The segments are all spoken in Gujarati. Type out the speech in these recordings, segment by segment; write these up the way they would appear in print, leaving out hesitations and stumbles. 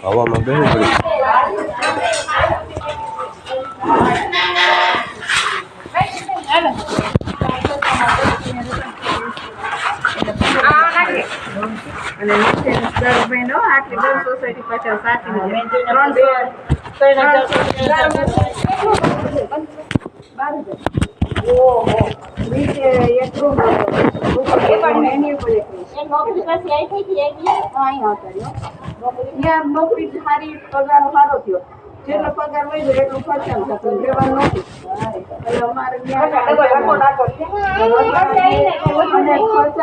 હવામાં બેસવું પડે. અને નીચે દર મહિનો આટલી બધી સોસાયટી પાછળ સાચી નીચે એક રૂમ નોકરી સારી પગાર સારો થયો જેટલો પગાર મળ્યો એટલું ખર્ચામ થતું રહેવાનું નહોતું એટલે અમારે ખર્ચા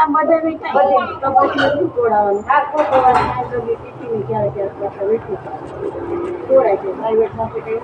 બધે નહીં થાય તો પછી નથી તોડાવવાનું ટિફિન ક્યારે ક્યારે વેઠું તોડાય છે પ્રાઇવેટ હોસ્પિટલ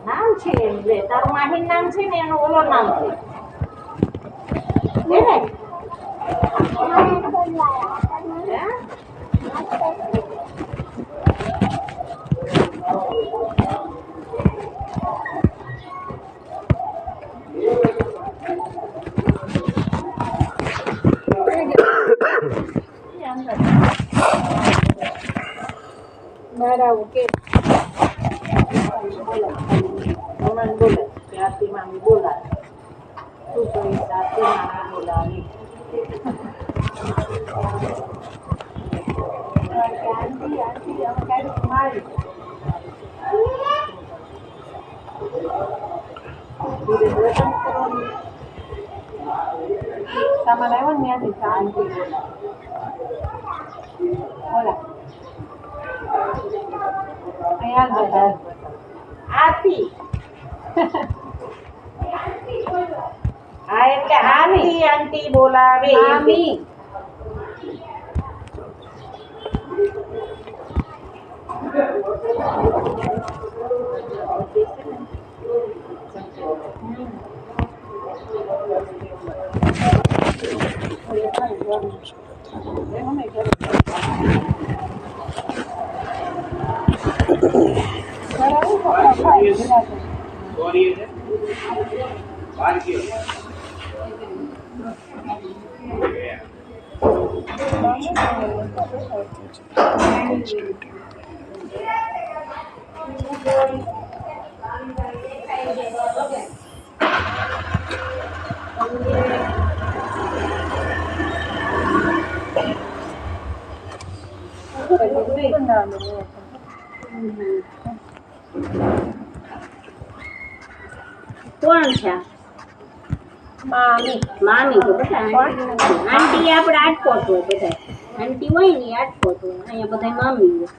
નામ છે એટલે તારું માહીન નામ છે ને એનું ઓલો નામ છે ને બરાબર કે બોલા ત્યાંથી મામી બોલા શું કરી ત્યાંથી મામી બોલાવી સામાન આવ્યો ને ત્યાંથી શાંતિ બોલા અહીંયા બધા આરતી હા એટલે આરતી આંટી બોલાવે મામી કોણ છે મામી મામી છે બધા આંટી આપણે આટકોટ હોય બધા આંટી હોય ને આટકોટ હોય અહીંયા બધા મામી હોય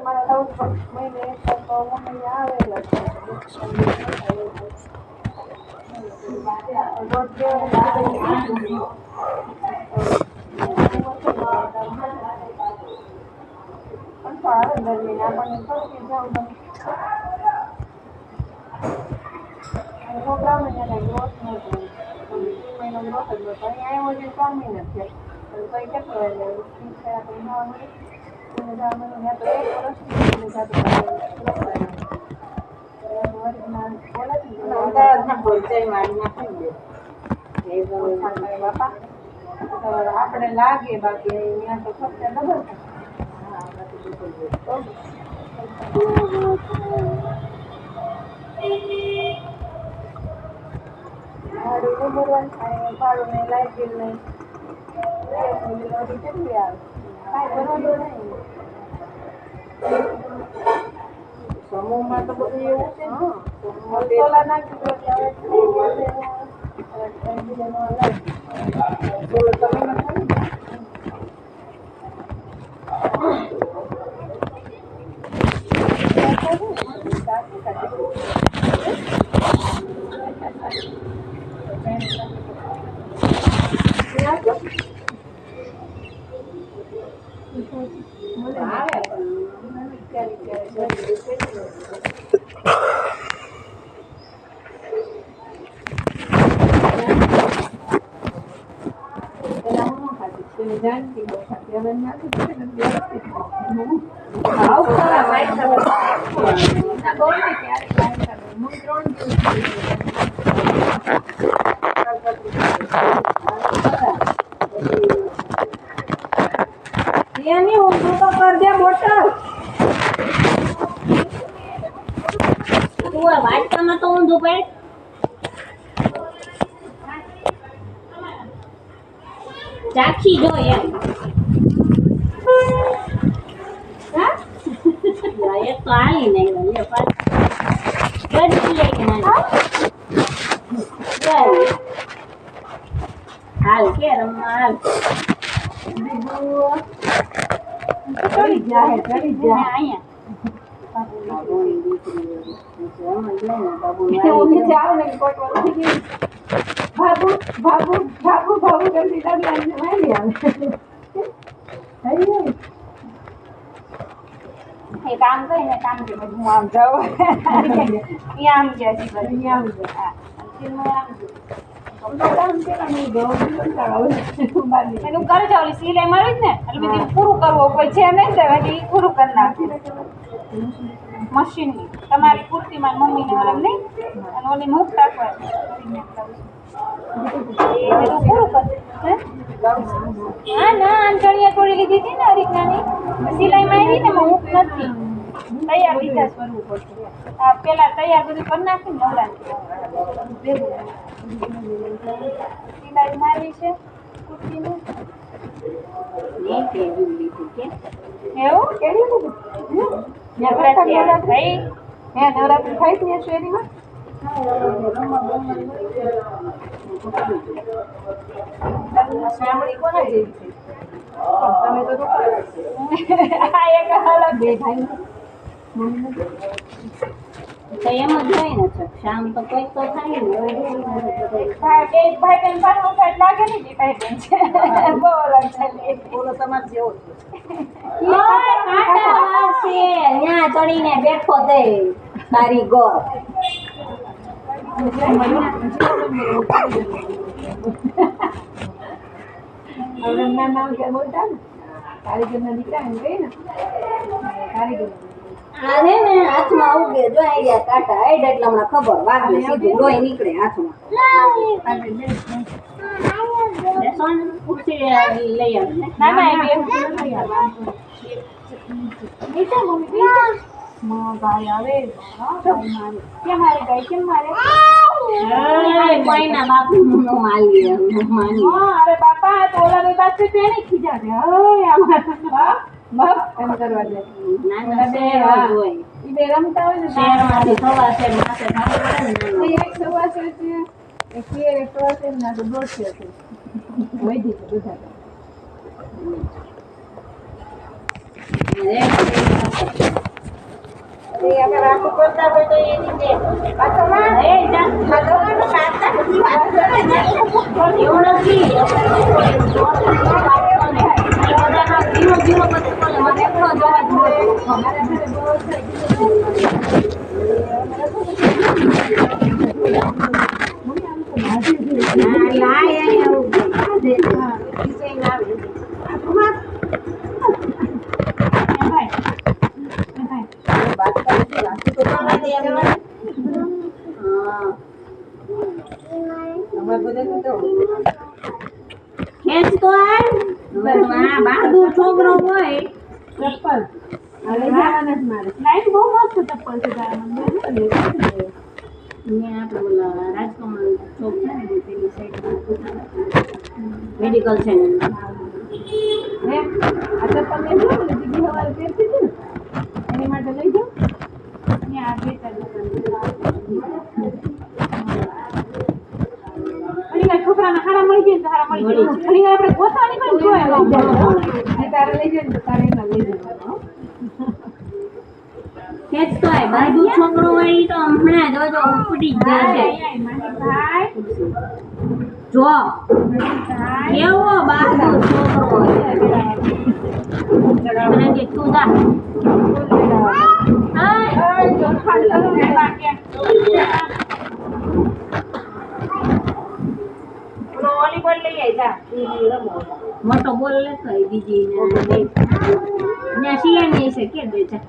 તમારા લાવું પણ મહિને એક વાર તો મમ્મી આવેલા છે રોજ છોકરાઓને ત્યારે ગ્રોથ ન થાય 3 મહિનો ગ્રોથ જ નતો અહીંયા આવ્યો છે 3 મહિના થયા તો કેટલો એટલે 1 બાપા આપણે લાગે બાકી અહીંયા તો ખર્ચા ડબલ ભાડું ભરવાનું થાય ભાડું નહીં લાઇટ બિલ નહીં કેટલી આવે કાંઈ ભરવાનું નહીં સમૂહમાં તો બધું એવું છે સોલા નાખી દો ત્યારે વાટકામાં તો ઊંધું પડે ચાખી જો એમ એક તો હાલી નહીં હાલ કે રમવા હાલ ચડી જાય અહીંયા ભાગુ ભાગુ ભાગુ ભાગુ જલ્દી જલ્દી મારી આવે એ કામ કરીને કામ કે હું આમ જાઉં અહીંયા આમ ગયા છે અહીંયા આમ ગયા એનું કરે છે ઓલી સિલાઈ મારી ને એટલે બધું પૂરું કરવું કોઈ છે નહીં તો હજી પૂરું કરી નાખી મશીનની તમારી કુર્તીમાં મમ્મીને ઓલા નહીં અને ઓલી મૂક રાખવા પૂરું કર હા ના આમ ચણિયા થોડી લીધી હતી ને હરીકનાની સિલાઈ મારી ને મૂક નથી તૈયાર લીધા કરવું પડશે પેલા તૈયાર બધું કરી નાખી ને સિલાઈ મારી છે કુર્તીનું એવું કેવી બધું નવરાત્રી થઈ હે નવરાત્રી થઈ ત્યાં શેરીમાં સાંભળી કોના જેવી છે તમે તો આ એક અલગ બે ભાઈ તો એમ જ હોય ને શામ તો કોઈ તો થાય ને ભાઈ બેન પાછું સાઈડ લાગે ને જે ભાઈ બેન છે બહુ અલગ છે બોલો તમારે જેવો છે ત્યાં ચડીને બેઠો તે કારીગર હવે નામ કે બોલતા ને કારીગરના દીકરા એમ કહે ને કારીગર આને ને હાથમાં ઉગે જો આયા કાટા એડ એટલે હમણાં ખબર વાગે સીધું લોહી નીકળે હાથમાં સોન ઉઠી લઈ આવે ના ના એ બે નીચે મમ્મી માં ગાય આવે કે મારે ગાય કેમ મારે કોઈના બાપુ નો માલી માની અરે બાપા તો ઓલા બે પાસે તેને ખીજા દે ઓય આમાં બાપ એમ કરવા દે ના શેર હોય ઈ બે રમતા હોય ને શેરમાંથી સવા શેર માથે ભાગે ને એક સવા શેર છે એક શેર એક સવા શેર ના તો દોઢ શેર છે વૈધી છે બધા અગર આખું કરતા હોય તો એની બે પાછળમાં એ જાતો કાટતા બધી વાત કરે ને એવું નથી ધીરો ધીરો બધું બોલે મને એટલો જવાબ મળે મારા ઘરે બહુ બહાદુર છોકરો હોય ચપ્પલ લાઈટ બહુ મસ્ત ચપ્પલ છે રાજકમલ ચોક છે ને પેલી સાઈડ મેડિકલ છે ને આ ચપ્પલ લઈ જાઓ ને દીદી સવારે પહેરતી હતી ને એની માટે લઈ જાઓ ત્યાં બે ચાર છોકરાના હારા મળી જાય તો હારા મળી જાય ઘણી વાર આપણે ગોતાની પણ જોઈ તારે લઈ જાય ને તારે એના લઈ જવાનું કેતોય બહાદુર છોકરો હોય ઈ તો હમણાં જોજો ઉપડી જ જશે ભાઈ જો કેવો બહાદુર છોકરો હોય મને કે તું જા હાય જો ખાલી કરે બાકી વોલીબોલ લઈ આય જા મોટો બોલ લેતો બીજી ને સિયાની છે કે દે જા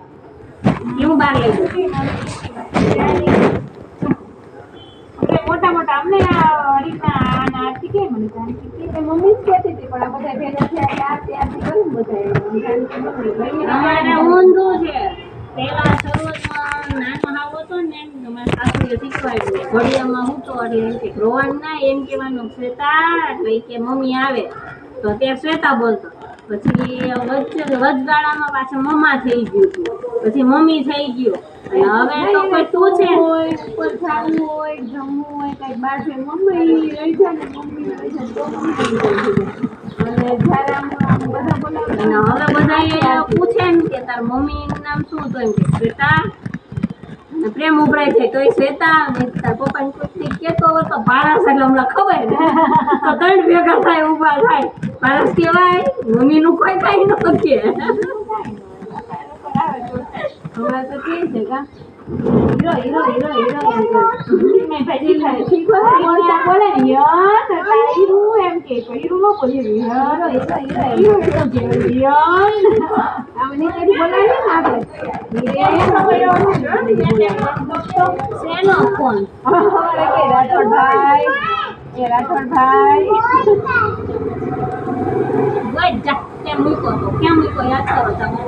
એવું બાર લઈ દો મોટા મોટા અમને હરીફના આરતી કે મને જાણતી કે મમ્મી જ કહેતી હતી પણ આ બધા ભેગા થયા આરતી આરતી કર્યું બધા અમારે ઊંધું છે પેલા શરૂઆતમાં નાનો હાવ હતો ને તમારા સાસુએ શીખવાડ્યું ઘડિયામાં હું તો એમ કે રોવાનું ના એમ કહેવાનું શ્વેતા એટલે કે મમ્મી આવે તો ત્યાં શ્વેતા બોલતો પછી વચગાળામાં પાછું મમ્મા થઈ ગયું પછી મમ્મી થઈ ગયો અને હવે તો કોઈ તું છે ઉપર ખાવું હોય જમવું હોય કઈ બહાર છે મમ્મી રહી જાય ને મમ્મી રહી જાય તો મમ્મી અને જ્યારે બધા બોલાવે અને હવે બધા પૂછે ને કે તાર મમ્મી નામ શું તો એમ કે શ્વેતા પ્રેમ ઉભરાય છે તો એ શ્વેતા તાર પપ્પા ને કેતો હોય તો પારસ એટલે હમણાં ખબર ને તો ત્રણ ભેગા થાય ઉભા થાય પારસ કહેવાય મમ્મી નું કોઈ કઈ ન કે હમણાં તો કે છે કા હીરો હીરો હીરો હીરો મેં ભાઈ શીખવા બોલે ને યાર હીરો એમ કે હીરો નો બોલી હીરો હીરો હીરો હીરો આમને કદી બોલાય ને આપણે શેનો ફોન અમારે કે રાઠોડભાઈ એ રાઠોડભાઈ વઈ જા કેમ મૂકો તો કેમ મૂકો યાદ કરો તમે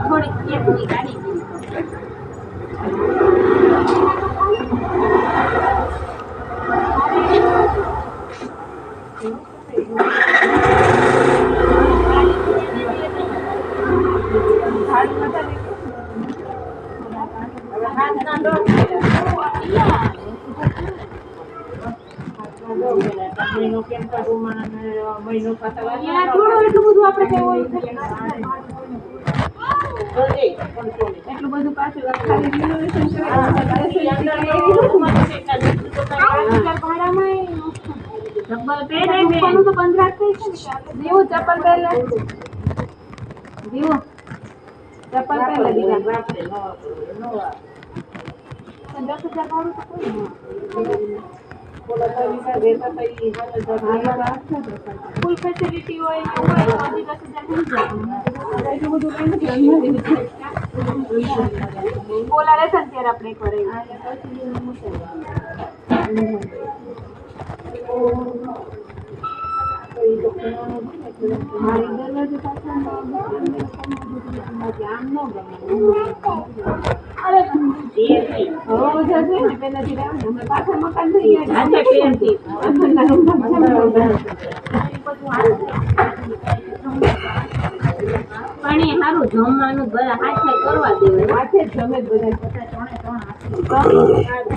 થોડી ગાડી એટલું બધું પાછું ખાલી રિનોવેશન ચપ્પલ પહેરે તો 15 થઈ છે દીવો ચપ્પલ પહેરે દીવો ચપ્પલ પહેરે દીધા 10,000 ભાડું તો કોઈ ફૂલ ફેસિલિટી હોય તો 10,000 થઈ જાય એટલું બધું કઈ નથી બોલા રહેશે ને ત્યારે આપણે કરે પાછા મકાન થઈ ગયા પાણી સારું જમવાનું બધા હાથે કરવા દેવાય હાથે જ જમે બધા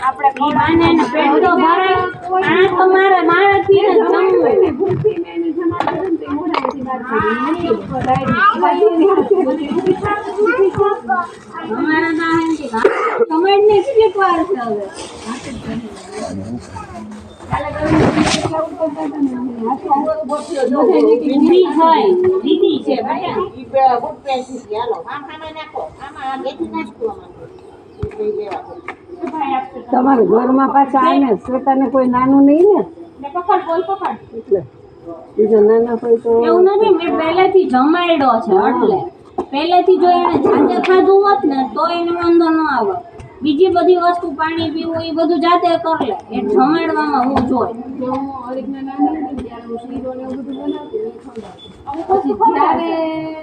આપણે માને ને પેટ તો ભરાય આ તો મારાથી જ જમવું ને ભૂખી ને એને જમા કરે ને મોઢાથી બહાર કાઢી અમારા ના હે કે કમેન્ટ ને કેટલી વાર છે હવે તમારે ઘરમાં પાછા આવે ને શ્વેતાને કોઈ નાનું નહીં ને એટલે બીજા નાના હોય તો એવું નથી મેં પહેલેથી જમાડ્યો છે એટલે પહેલેથી જો એને જાતે ખાધું હોત ને તો એને વાંધો ન આવે બીજી બધી વસ્તુ પાણી પીવું એ બધું જાતે કરી લે એ જમાડવામાં હું જોઈ જ્યારે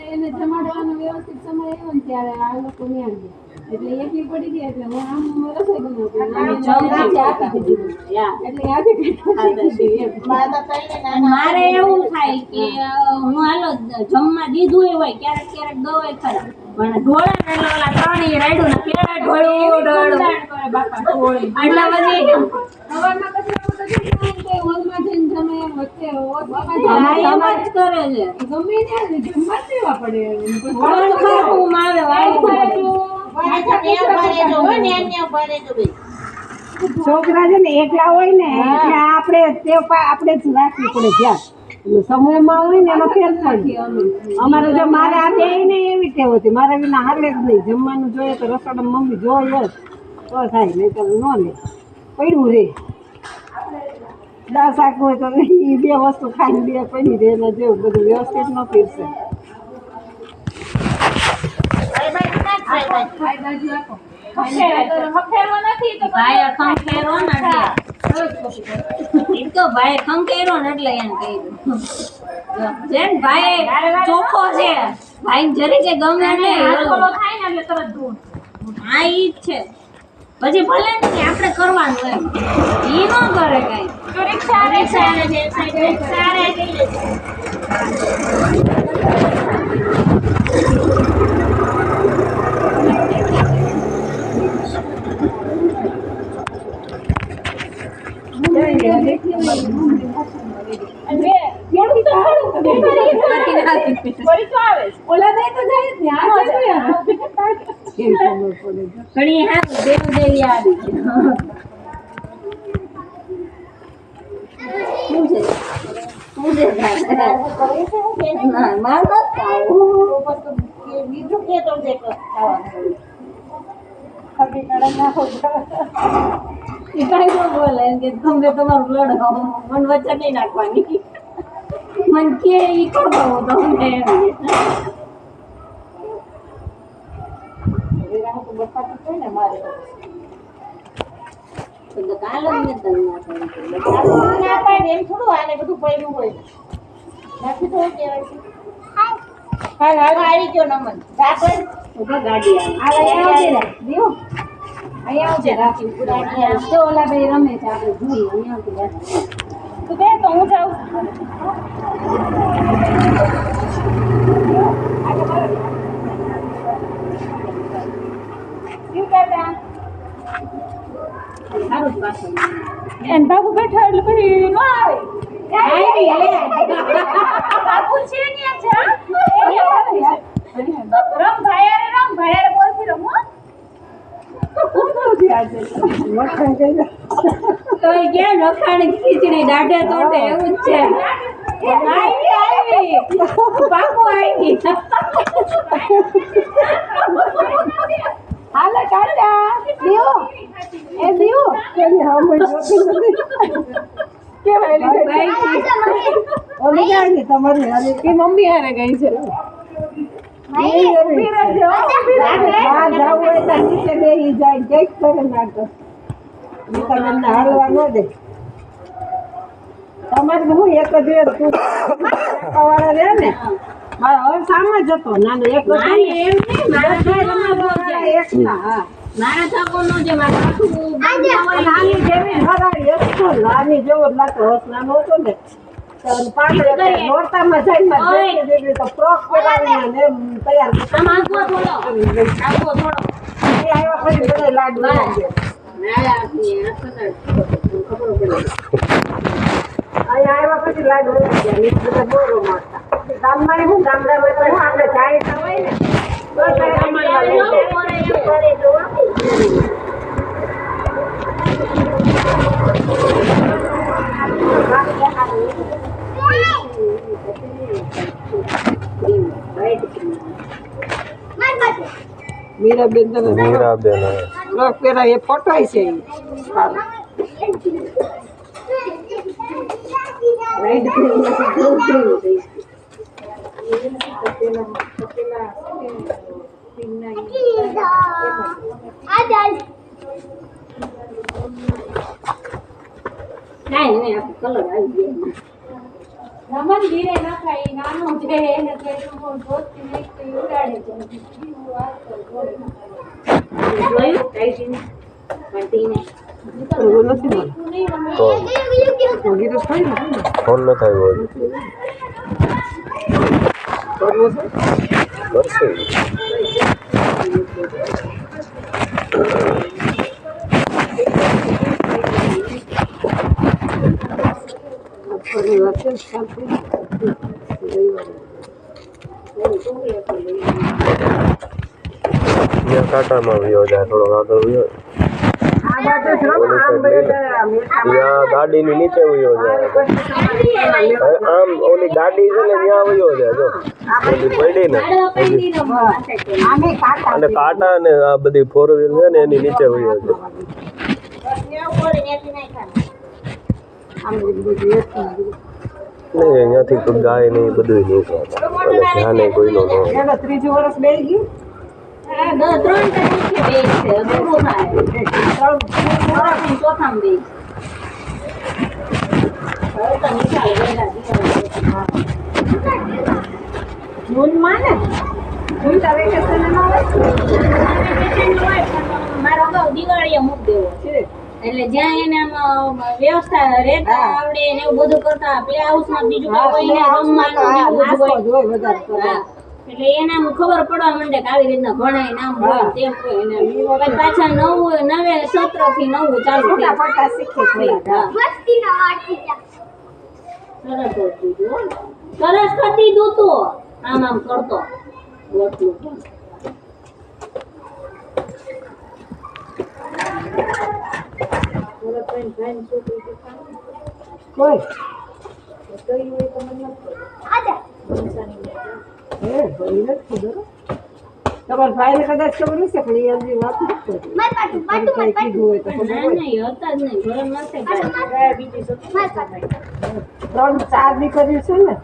એને જમાડવાનો વ્યવસ્થિત સમય આવ્યો ને ત્યારે આ લોકો ત્યાં ગયા એટલે એકલી પડી ગઈ એટલે હું આમ રસોઈ બનાવતી મારે એવું થાય કે હું હાલો જમવા દીધું હોય ક્યારેક ક્યારેક દવાય ખરા પણ ઢોળા ને ઓલા ત્રણેય રાયડું ને કેળા ઢોળું આટલા બધી સવારમાં પછી હોલમાં જઈને જમે વચ્ચે એમ જ કરે છે ગમે ને જમવા દેવા પડે છોકરા છે ને એકલા હોય ને એટલે આપણે જ રાખવી પડે ધ્યાન સમયમાં હોય ને એનો ફેર પડે અમારે જો મારે આ બે ને એવી ટેવ હતી મારે વિના હાલે જ નહીં જમવાનું જોઈએ તો રસોડામાં મમ્મી જોઈએ તો થાય નહીં તો ન લે પડ્યું રે દાળ શાક હોય તો એ બે વસ્તુ ખાઈને બે પડી રહે એના જેવું બધું વ્યવસ્થિત ન પીરશે ચોખ્ખો છે ભાઈ જરી કે ગમે હા ઈ જ છે પછી ભલે ને આપણે કરવાનું એમ ઈ ન કરે કઈ બોલે કે તમે તમારું લડો મન વચ્ચે નહીં નાખવાની મન કે ઈ કરો તમને આવી ગયો નમન ગાડી અહીંયા આવજે રાખી તો ઓલા ભાઈ રમે છે આપણે જોઈએ અહીંયા તું બે તો હું જાઉં એન બાબુ બેઠા એટલે પછી ન આવે બાબુ છે ને રમ ભાઈ બોલતી રમો રખાણ ખીચડી દાઢે તોડે એવું જ છે પાકું આવી હાલો ટાટા દીવો એ દીવો તમારી મમ્મી હારે ગઈ છે ઊભી રહેજો, ઊભી રહેજો. બહાર જાવું હોય તો નીચે બેસી જાય કંઈક કરે નાટક તમને હાલવા ન દે તમારે હું એક જ રે તું વાળા રહે ને મારે હવે સામે જ હતો નાનો એક જ મારે એમ નહીં, મારા એકલા હા મારા થાકો નો જે મારા આખું નાની જેવી હરાડી હતો નાની જેવો જ લાગતો હસ નાનો હતો ને નોરતામાં જઈને તો ફ્રોક પહેરાવીને ને એમ તૈયાર આમ આગો થોડો એ આવ્યા પછી બધા લાડુ લાગ્યા. અહીંયા આવ્યા પછી લાડુ લાગ્યા ને બધા બોરો મારતા ગામમાં શું ગામડામાં તો શું આપણે જાણીતા હોય ને તો ગામમાં લઈ મીરાબેન તમે મીરાબેન ફ્રોક પહેરાય એ ફોટો છે ઈ. સારું. રાઈડ કરીને જોઉં જોયું થઈ. કાંઈ નહીં, આ કલર આવી ગયો. રમત ધીરે નખાય, નાનો છે એને પેટમાં જોતી નહીં તો ઉડાડે છે. જોયું ટાઈટીને પટ્ટીને એવું નથી મને તો વગી તો થઈ ને ફોન ન થાય હોય કરવું છે કરશે ફરી વાત છે શાંતિ ત્યાં કાંટામાં વ્યો જાય થોડો આગળ વ્યો આ બાજુ જ રમો, આમ બધા ત્યાં ગાડીની નીચે વ્યો જાય આમ ઓલી ગાડી છે ને ત્યાં વ્યો જાય જો ઓલી પડી ને આમે કાકા અને કાંટા ને આ બધી ફોર વ્હીલ છે ને એની નીચે વ્યો જાય આમ બધું નહીં અહીંયાથી તો ગાય ને એ બધું નીકળે અને ધ્યાન કોઈનો ન હોય એનો ત્રીજું વર્ષ બેસી ગયું 3 તારીખે બે છે પૂરું થાય ચોથામાં બે હવે તો નિકાલ જૂનમાં ને જૂન તારીખે છે ને મારો અગાઉ દિવાળીએ મૂકી દેવો છે એટલે જ્યાં એને આમ વ્યવસ્થા રહેતા આવડે ને એવું બધું કરતા પ્લે હાઉસમાં બીજું કોઈ હોય ને રમવાનું ને એવું જ હોય. નાસ્તો જ હોય વધારે હા. એટલે એને આમ ખબર પડવા માંડે કે આવી રીતના ભણાય નામ હોય તેમ હોય એને પછી પાછા નવે સત્ર થી નવું ચાલુ છૂટા થાય. પડતા શીખે થોડા. હા. સરસ કરી દીધું તો આમ આમ કરતો એટલું. કોઈ તમારા ભાઈને કદાચ ખબર હશે પણ એ હજી વાત નથી કરતી. કઈ કીધું હોય તો ખબર ના હોય. નહીં હતા જ નહીં ઘરે નથી બીજી 3-4 દીકરીઓ છે ને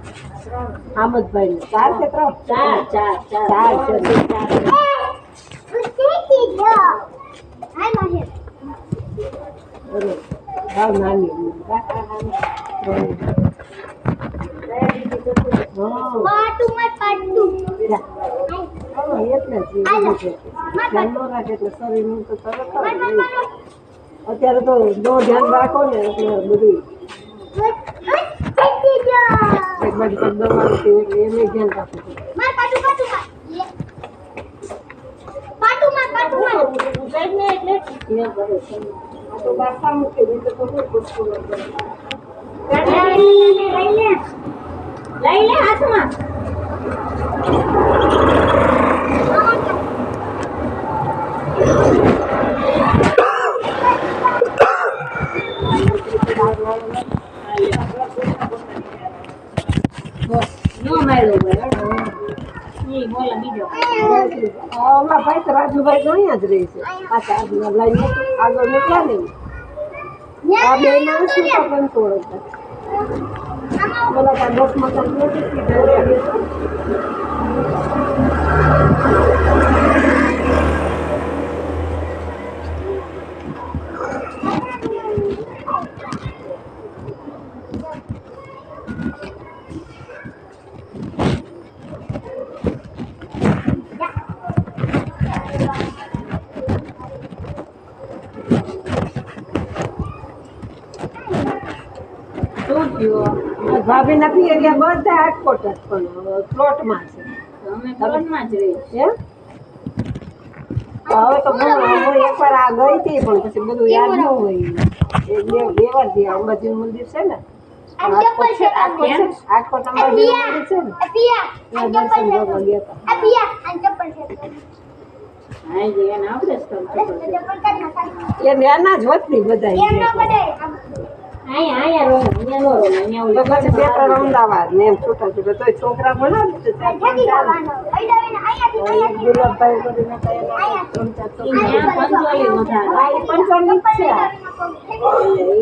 આમદભાઈ ને 4 કે 3 ચાર 4 છે. બરોબર. ભાવ નાની ઉંમર. હા. હા, એટલે જ એ બધું છે. ધ્યાન ન રાખે એટલે શરીરનું તો તરત જ રહે. અત્યારે તો જો ધ્યાન રાખો ને એટલે બધું એક બાજુ પર દવા નથી એટલે એમે ધ્યાન રાખવું પડે. આ તો બાસા મૂકી દે તો બહુ ગુસ્સો લાગે. લઈ લે હાથમાં નો માર્યો ભાઈ બોલા બીજો અમારા ભાઈ તો રાજુભાઈ તો અહીંયા જ રહે છે. પાછા આજના લઈને આગળ નીકળ્યા ને આ બે ના શું તો પણ તોડતા બોલા ત્યાં 10 મકાન નથી શું થયું? ભાભી નથી એટલે બધા હાટકોટ જ પણ પ્લોટમાં છે અમે પ્લોટમાં જ રહી. એમ હવે તો હું એકવાર આ ગઈ હતી પણ પછી બધું યાદ ન હોય એ બે વાર થી અંબાજી મંદિર છે ને રાજકોટ અંબાજી મંદિર છે ને ત્યાં દર્શન કરવા ગયા હા જી એને આપણે જ કરવું પડશે. હતા એ નાના જ હોતી બધા અહીંયા રહો, અહીંયા નો રહો, અહીંયા તો ઓલું પછી બે ત્રણ અમદાવાદ ને એમ છૂટા છૂટા તોય છોકરા ભણાવે તો ચાર પાંચ ચાલે. એક ગુલાબભાઈ કરીને તો એના ત્રણ ચાર છોકરા. અહીંયા પંચોલી વધારે. હા, એ પંચોલી જ છે આ.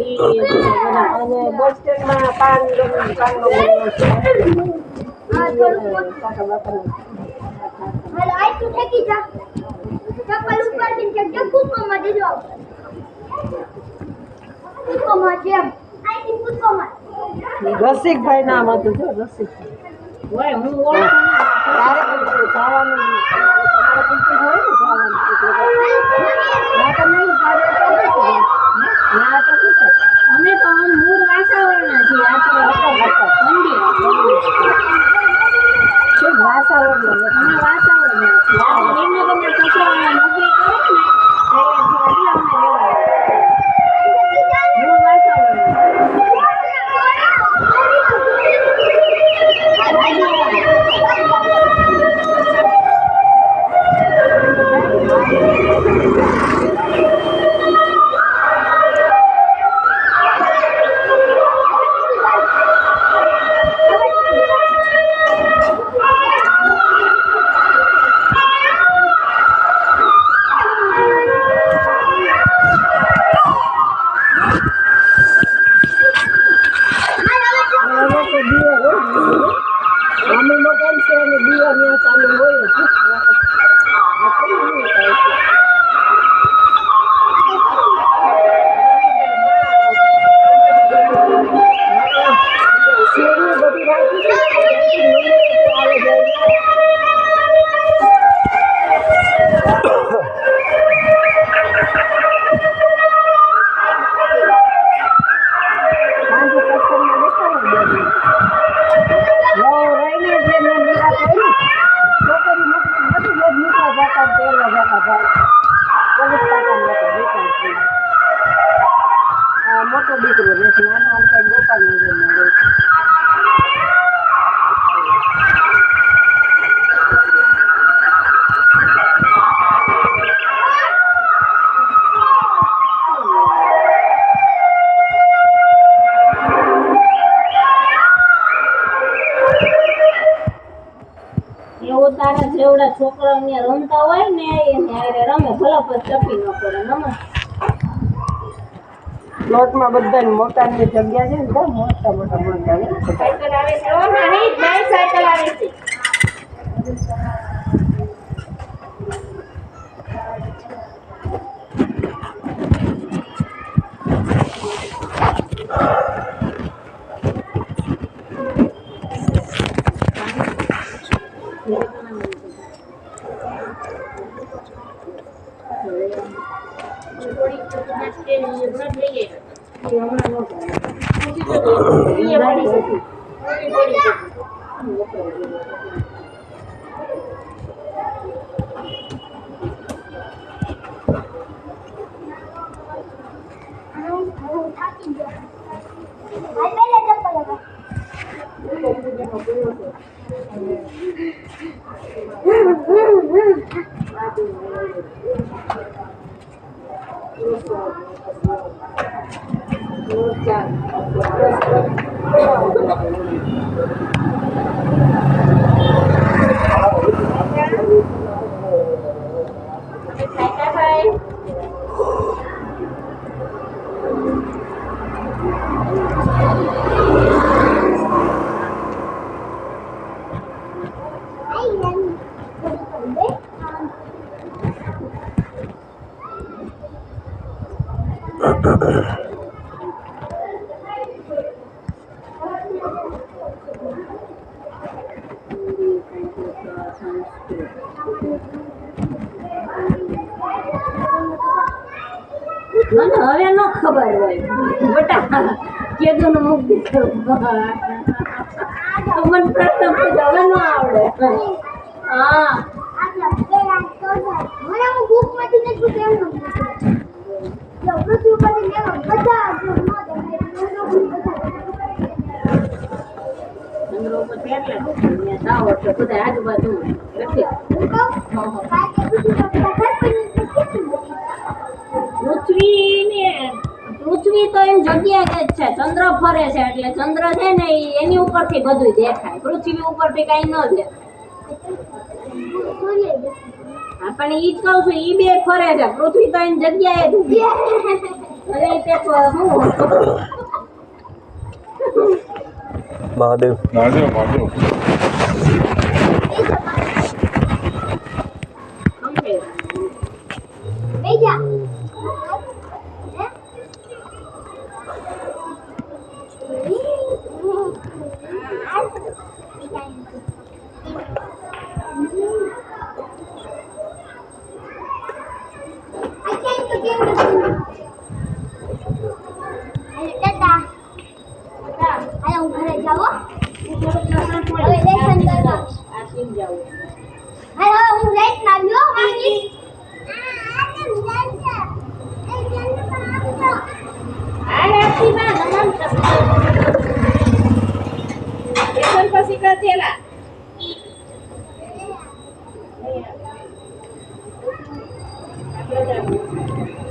ઈ બધા અને બસ સ્ટેન્ડમાં પાનનો ગલ્લો છે. કાકા બાપાનો. રસિકભાઈ નામ હતું જો રસિકભાઈ. હોય હું ઓળખું ના. તારે પણ જવાનું તમારે પૂછતું હોય ને જવાનું એટલે ના તો નહીં તારે તો શું છે? ના તો શું છે? અમે તો આમ મૂળ વાસાવળના છીએ. આ તો ઠંડી. શું ભાષા હોય અમે વાસાવળના છીએ. આ વિનોદના સસરામાં નોકરી કરે ને પહેલેથી એટલે અમે રહેવા મૂળ વાસાવળના. અમે મકાન છે અને દીવા ત્યાં ચાલુ હોય જ. આ કેમ નહીં થાય છે? શેરનું બધું રાખી છે. આવે જાય. સાંજે સત્સંગમાં બેઠા હોય બે દિવસ. રહીને જે મેં નિરાત હોય ને છોકરી મોકલી બધું રોજ નીકળા જતા તેલવા જતા ભાઈ પોલીસ કાકાને હતા વેચાણ આ મોટો દીકરો રહે છે નાનો અંકલ ગોપાલનગરમાં રહે છે. એવું તારા જેવડા છોકરા અહીંયા રમતા હોય ને એને હારે રમે ભલે પછી ચપી ન પડે. નમસ્તે. પ્લોટમાં બધાને મકાનની જગ્યા છે ને બહુ મોટા મોટા મકાન છે. સાયકલ આવે છે. ઓ નાની નાની સાયકલ આવે છે. હવે ન ખબર હોય બટા કેદું નું મુક્તિ કરું તો મને પ્રશ્ન પૂછો હવે ન આવડે હા ચંદ્ર ઉપર કેટલા ત્યાં જાઓ એટલે બધા આજુબાજુ રખે પૃથ્વી તો એમ જગ્યા જ છે ચંદ્ર ફરે છે એટલે ચંદ્ર છે ને એની ઉપરથી બધું દેખાય પૃથ્વી ઉપરથી કઈ ન દેખાય હા પણ ઈ જ કહું છું ઈ બે ફરે છે પૃથ્વી તો એની જગ્યાએ જ ઊભી છે અને તે શું મહાદેવ મહાદેવ મહાદેવ પછી કથેલા આપણે